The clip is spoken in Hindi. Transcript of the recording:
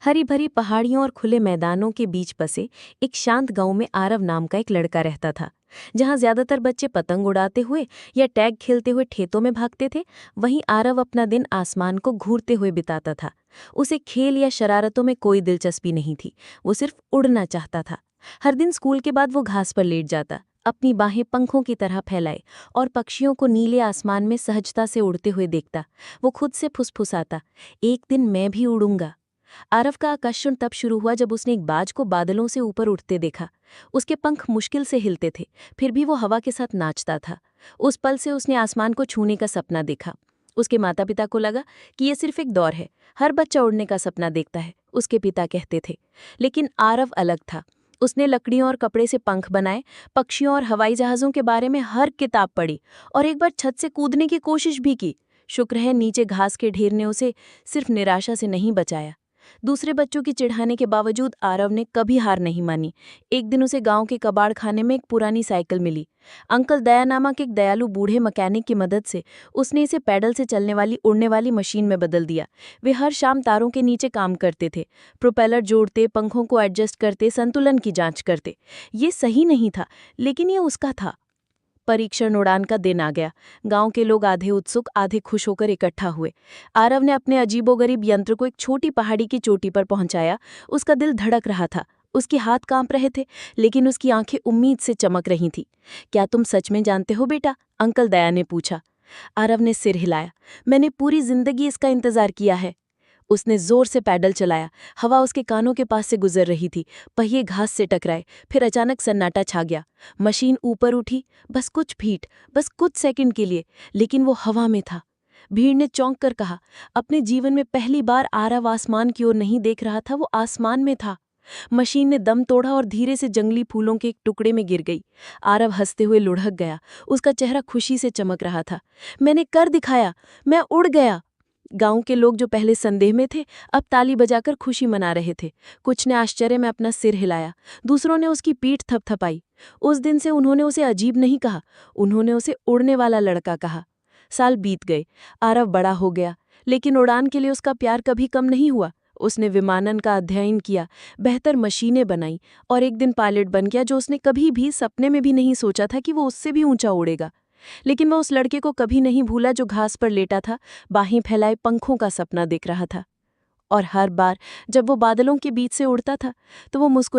हरी भरी पहाड़ियों और खुले मैदानों के बीच बसे एक शांत गांव में आरव नाम का एक लड़का रहता था। जहां ज्यादातर बच्चे पतंग उड़ाते हुए या टैग खेलते हुए खेतों में भागते थे, वहीं आरव अपना दिन आसमान को घूरते हुए बिताता था। उसे खेल या शरारतों में कोई दिलचस्पी नहीं थी, वो सिर्फ उड़ना चाहता था। हर दिन स्कूल के बाद वो घास पर लेट जाता, अपनी बाहें पंखों की तरह फैलाए और पक्षियों को नीले आसमान में सहजता से उड़ते हुए देखता। वो खुद से फुसफुसाता, एक दिन मैं भी उड़ूंगा। आरव का आकर्षण तब शुरू हुआ जब उसने एक बाज को बादलों से ऊपर उठते देखा। उसके पंख मुश्किल से हिलते थे, फिर भी वो हवा के साथ नाचता था। उस पल से उसने आसमान को छूने का सपना देखा। उसके माता पिता को लगा कि ये सिर्फ एक दौर है, हर बच्चा उड़ने का सपना देखता है, उसके पिता कहते थे। लेकिन आरव अलग था। उसने लकड़ियों और कपड़े से पंख बनाए, पक्षियों और हवाई जहाज़ों के बारे में हर किताब पढ़ी और एक बार छत से कूदने की कोशिश भी की। शुक्र है नीचे घास के ढेर ने उसे सिर्फ निराशा से नहीं बचाया। दूसरे बच्चों की चिढ़ाने के बावजूद आरव ने कभी हार नहीं मानी। एक दिन उसे गांव के कबाड़ खाने में एक पुरानी साइकिल मिली। अंकल दया नामक एक दयालु बूढ़े मैकेनिक की मदद से उसने इसे पैडल से चलने वाली उड़ने वाली मशीन में बदल दिया। वे हर शाम तारों के नीचे काम करते थे, प्रोपेलर जोड़ते, पंखों को एडजस्ट करते, संतुलन की जांच करते। ये सही नहीं था, लेकिन ये उसका था। परीक्षण उड़ान का दिन आ गया। गांव के लोग आधे उत्सुक आधे खुश होकर इकट्ठा हुए। आरव ने अपने अजीबोगरीब यंत्र को एक छोटी पहाड़ी की चोटी पर पहुंचाया। उसका दिल धड़क रहा था, उसके हाथ कांप रहे थे, लेकिन उसकी आंखें उम्मीद से चमक रही थीं। क्या तुम सच में जानते हो बेटा? अंकल दया ने पूछा। आरव ने सिर हिलाया। मैंने पूरी जिंदगी इसका इंतजार किया है। उसने जोर से पैडल चलाया। हवा उसके कानों के पास से गुजर रही थी, पहिए घास से टकराए, फिर अचानक सन्नाटा छा गया। मशीन ऊपर उठी, बस कुछ फीट, बस कुछ सेकंड के लिए, लेकिन वो हवा में था। भीड़ ने चौंक कर कहा, अपने जीवन में पहली बार आरव आसमान की ओर नहीं देख रहा था, वो आसमान में था। मशीन ने दम तोड़ा और धीरे से जंगली फूलों के एक टुकड़े में गिर गई। आरव हंसते हुए लुढ़क गया, उसका चेहरा खुशी से चमक रहा था। मैंने कर दिखाया, मैं उड़ गया। गांव के लोग जो पहले संदेह में थे, अब ताली बजाकर खुशी मना रहे थे। कुछ ने आश्चर्य में अपना सिर हिलाया, दूसरों ने उसकी पीठ थपथपाई। उस दिन से उन्होंने उसे अजीब नहीं कहा, उन्होंने उसे उड़ने वाला लड़का कहा। साल बीत गए, आरव बड़ा हो गया, लेकिन उड़ान के लिए उसका प्यार कभी कम नहीं हुआ। उसने विमानन का अध्ययन किया, बेहतर मशीनें बनाई और एक दिन पायलट बन गया, जो उसने कभी भी सपने में भी नहीं सोचा था कि वो उससे भी ऊंचा उड़ेगा। लेकिन वह उस लड़के को कभी नहीं भूला जो घास पर लेटा था, बाहें फैलाए पंखों का सपना देख रहा था। और हर बार जब वो बादलों के बीच से उड़ता था, तो वो मुस्कुरा